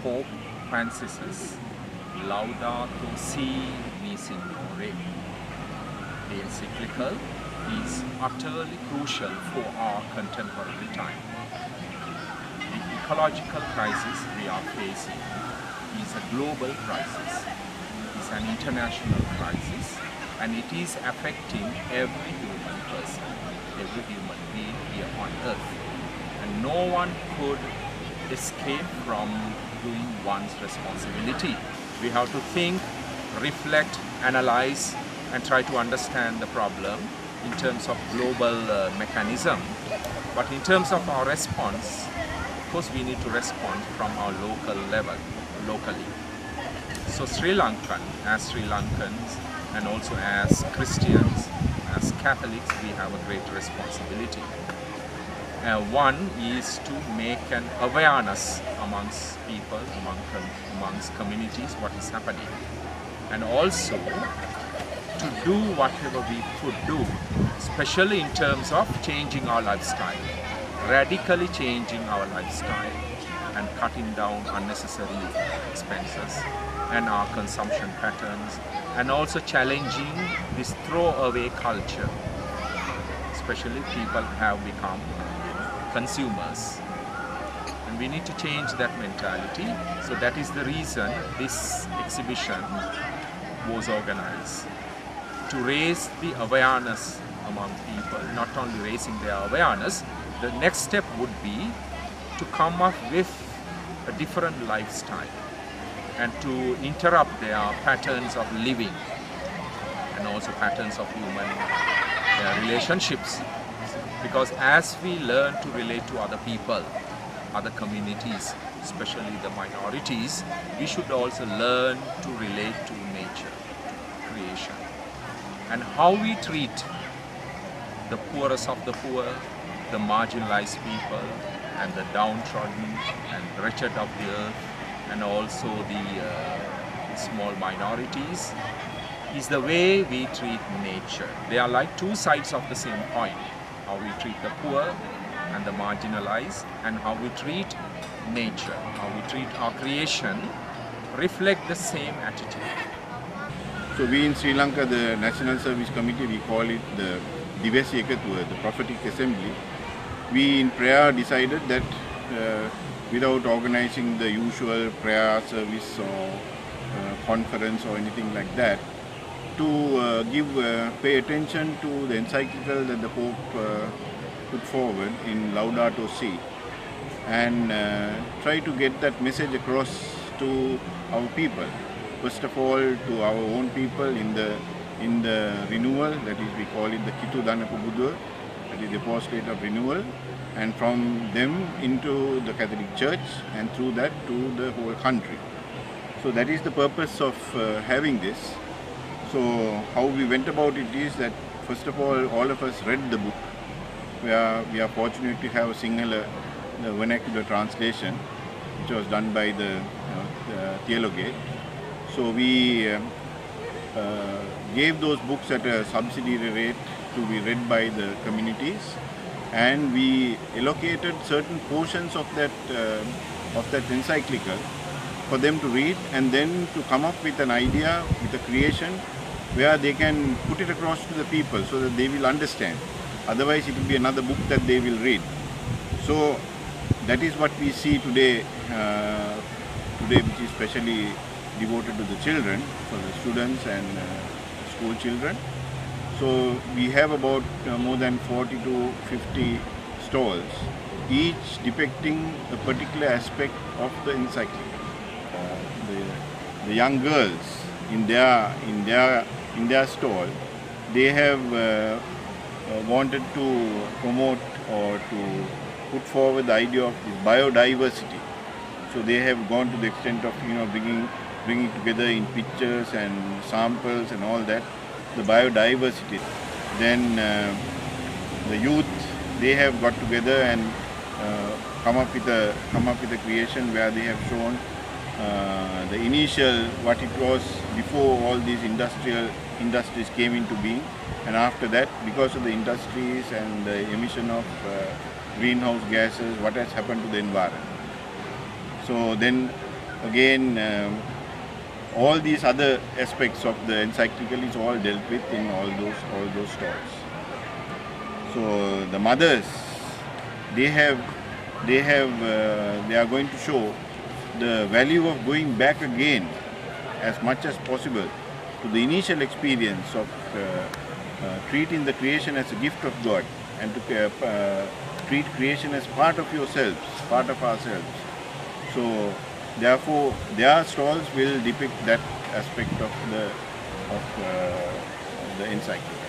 Pope Francis's Laudato Si the encyclical is utterly crucial for our contemporary time. The ecological crisis we are facing is a global crisis, is an international crisis, and it is affecting every human person, every human being here on earth. And no one could escape from doing one's responsibility. We have to think, reflect, analyze, and try to understand the problem in terms of global mechanism. But in terms of our response, of course we need to respond from our local level, locally. So as Sri Lankans, and also as Christians, as Catholics, we have a great responsibility. One is to make an awareness amongst people, amongst communities, what is happening. And also to do whatever we could do, especially in terms of changing our lifestyle, radically changing our lifestyle and cutting down unnecessary expenses and our consumption patterns, and also challenging this throwaway culture. Especially people have become consumers, and we need to change that mentality. So that is the reason this exhibition was organized, to raise the awareness among people. Not only raising their awareness, the next step would be to come up with a different lifestyle and to interrupt their patterns of living and also patterns of human relationships. Because as we learn to relate to other people, other communities, especially the minorities, we should also learn to relate to nature, to creation. And how we treat the poorest of the poor, the marginalized people, and the downtrodden and wretched of the earth, and also the small minorities, is the way we treat nature. They are like two sides of the same coin. How we treat the poor and the marginalized, and how we treat nature, how we treat our creation, reflect the same attitude. So we in Sri Lanka, the National Service Committee, we call it the Divesi Ekatuwa, the Prophetic Assembly. We in prayer decided that without organizing the usual prayer service or conference or anything like that, to pay attention to the encyclical that the Pope put forward in Laudato Si, and try to get that message across to our people. First of all, to our own people in the renewal, that is, we call it the Kithu Dana Pubuduwa, that is the apostolate of renewal, and from them into the Catholic Church, and through that to the whole country. So that is the purpose of having this. So how we went about it is that, first of all of us read the book. We are fortunate to have a Sinhala, the vernacular translation, which was done by the Theologate. So we gave those books at a subsidiary rate to be read by the communities, and we allocated certain portions of that encyclical for them to read, and then to come up with an idea, with a creation where they can put it across to the people so that they will understand. Otherwise it will be another book that they will read. So that is what we see today, which is specially devoted to the children, for the students and school children. So we have about more than 40 to 50 stalls, each depicting a particular aspect of the encyclical. The young girls in their stall, they have wanted to promote or to put forward the idea of this biodiversity. So they have gone to the extent of bringing together in pictures and samples and all that, the biodiversity. Then the youth, they have got together and come up with a creation where they have shown the initial, what it was before all these industries came into being, and after that, because of the industries and the emission of greenhouse gases, what has happened to the environment. So then Again, all these other aspects of the encyclical is all dealt with in all those stalls. So the mothers, they are going to show the value of going back again as much as possible to the initial experience of treating the creation as a gift of God, and to treat creation as part of yourselves, part of ourselves. So therefore their stalls will depict that aspect of the encyclical.